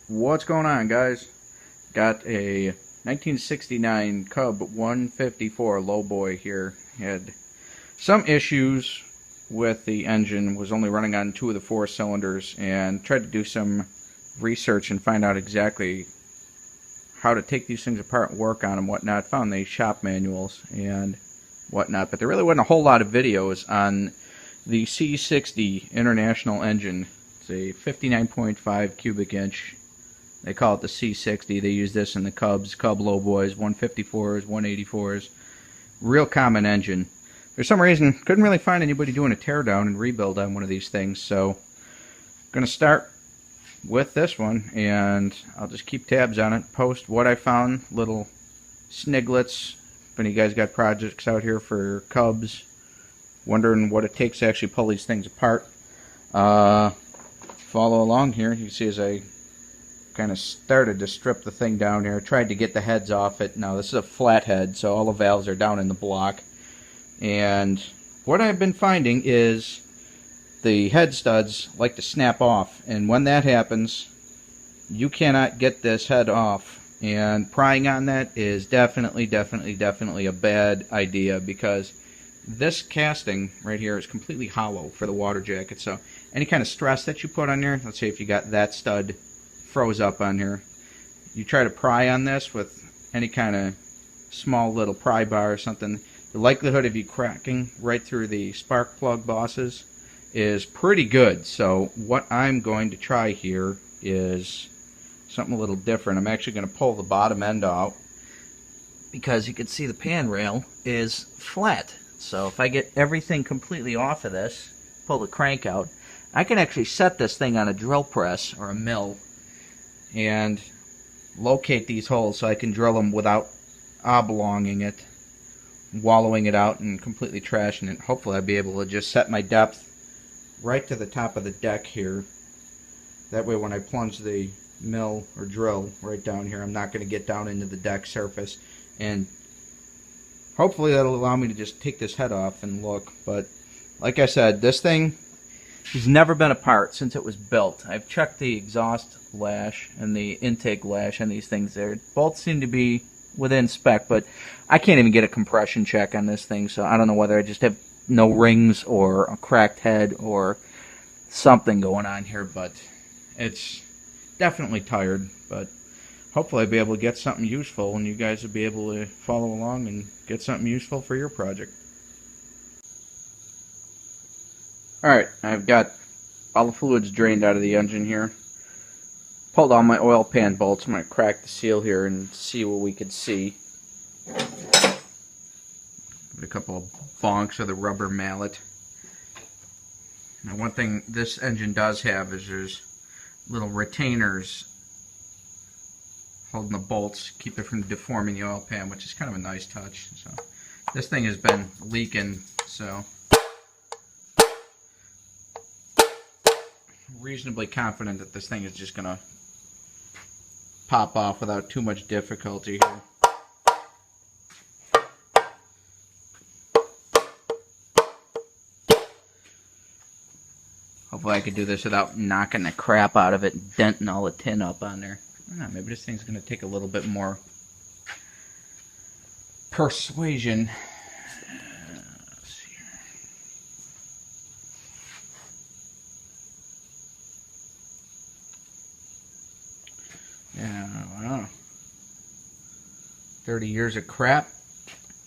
What's going on, guys? Got a 1969 Cub 154 lowboy here. Had some issues with the engine, was only running on 2 of the 4 cylinders, and tried to do some research and find out exactly how to take these things apart and work on them, whatnot. Found the shop manuals and whatnot, but there really wasn't a whole lot of videos on the C60 International engine. It's a 59.5 cubic inch. They call it the C60. They use this in the Cub lowboys, 154s, 184s. Real common engine. For some reason, couldn't really find anybody doing a teardown and rebuild on one of these things, so I'm going to start with this one, and I'll just keep tabs on it, post what I found, little sniglets. If any of you guys got projects out here for Cubs, wondering what it takes to actually pull these things apart, follow along here. You can see as I kind of started to strip the thing down here, tried to get the heads off it. Now this is a flat head, so all the valves are down in the block, and what I've been finding is the head studs like to snap off, and when that happens you cannot get this head off, and prying on that is definitely a bad idea, because this casting right here is completely hollow for the water jacket, so any kind of stress that you put on here, let's say if you got that stud froze up on here, you try to pry on this with any kind of small little pry bar or something, the likelihood of you cracking right through the spark plug bosses is pretty good. So what I'm going to try here is something a little different. I'm actually going to pull the bottom end out, because you can see the pan rail is flat. So if I get everything completely off of this, pull the crank out, I can actually set this thing on a drill press or a mill and locate these holes so I can drill them without oblonging it, wallowing it out, and completely trashing it. Hopefully I'll be able to just set my depth right to the top of the deck here. That way when I plunge the mill or drill right down here, I'm not going to get down into the deck surface, and hopefully that'll allow me to just take this head off and look. But like I said, this thing has never been apart since it was built. I've checked the exhaust lash and the intake lash on these things there. Both seem to be within spec, but I can't even get a compression check on this thing, so I don't know whether I just have no rings or a cracked head or something going on here, but it's definitely tired. But hopefully I'll be able to get something useful, and you guys will be able to follow along and get something useful for your project. Alright, I've got all the fluids drained out of the engine here. Pulled all my oil pan bolts. I'm going to crack the seal here and see what we can see. Give it a couple of bonks with a rubber mallet. Now one thing this engine does have is there's little retainers holding the bolts, keep it from deforming the oil pan, which is kind of a nice touch. So this thing has been leaking, so reasonably confident that this thing is just going to pop off without too much difficulty here. Hopefully I can do this without knocking the crap out of it and denting all the tin up on there. I don't know, maybe this thing's going to take a little bit more persuasion. Let's see here. Yeah, wow. 30 years of crap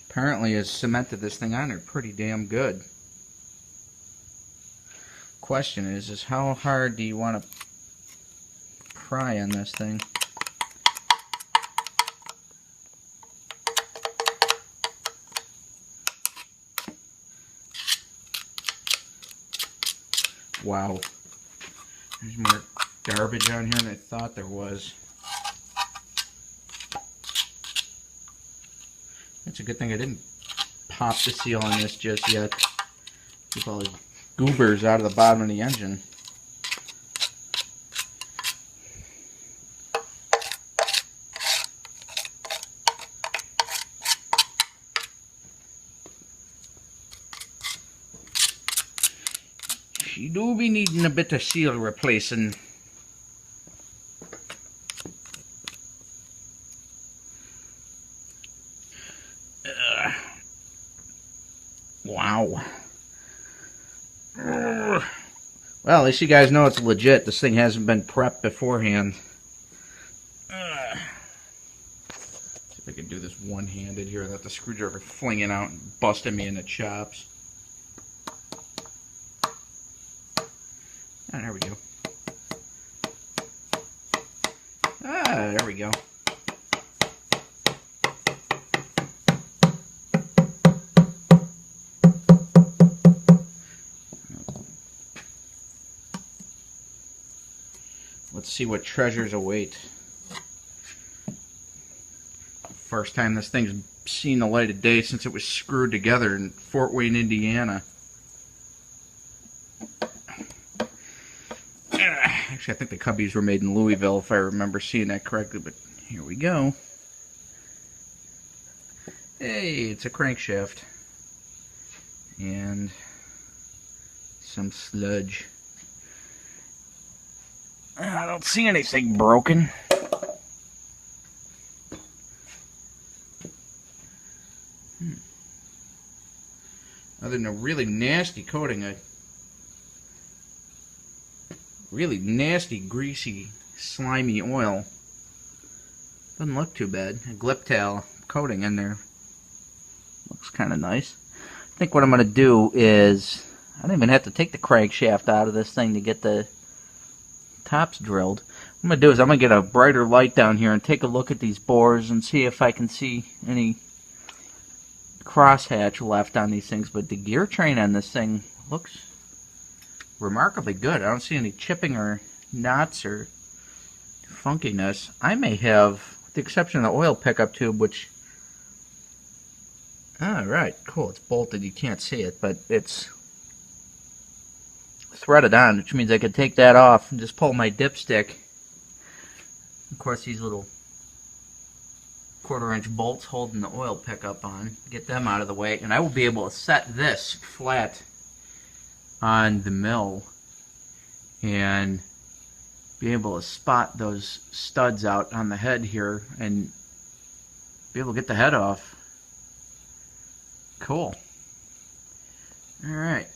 apparently has cemented this thing on there pretty damn good. Question is how hard do you want to pry on this thing? Wow. There's more garbage on here than I thought there was. It's a good thing I didn't pop the seal on this just yet. Keep all the goobers out of the bottom of the engine. She do be needing a bit of seal replacing. Well, at least you guys know it's legit. This thing hasn't been prepped beforehand. See if I can do this one-handed here without the screwdriver flinging out and busting me in the chops. Ah, there we go. Ah, there we go. Let's see what treasures await. First time this thing's seen the light of day since it was screwed together in Fort Wayne, Indiana. Actually, I think the cubbies were made in Louisville, if I remember seeing that correctly, but here we go. Hey, it's a crankshaft. And some sludge. I don't see anything broken. Other than a really nasty coating, a really nasty, greasy, slimy oil. Doesn't look too bad. A Gliptal coating in there. Looks kind of nice. I think what I'm going to do is, I don't even have to take the crankshaft out of this thing to get the tops drilled. What I'm going to do is I'm going to get a brighter light down here and take a look at these bores and see if I can see any crosshatch left on these things. But the gear train on this thing looks remarkably good. I don't see any chipping or knots or funkiness. I may have, with the exception of the oil pickup tube, which, alright, cool, it's bolted, you can't see it, but it's threaded on, which means I could take that off and just pull my dipstick. Of course, these little 1/4-inch bolts holding the oil pickup on, get them out of the way, and I will be able to set this flat on the mill and be able to spot those studs out on the head here and be able to get the head off. Cool. Alright.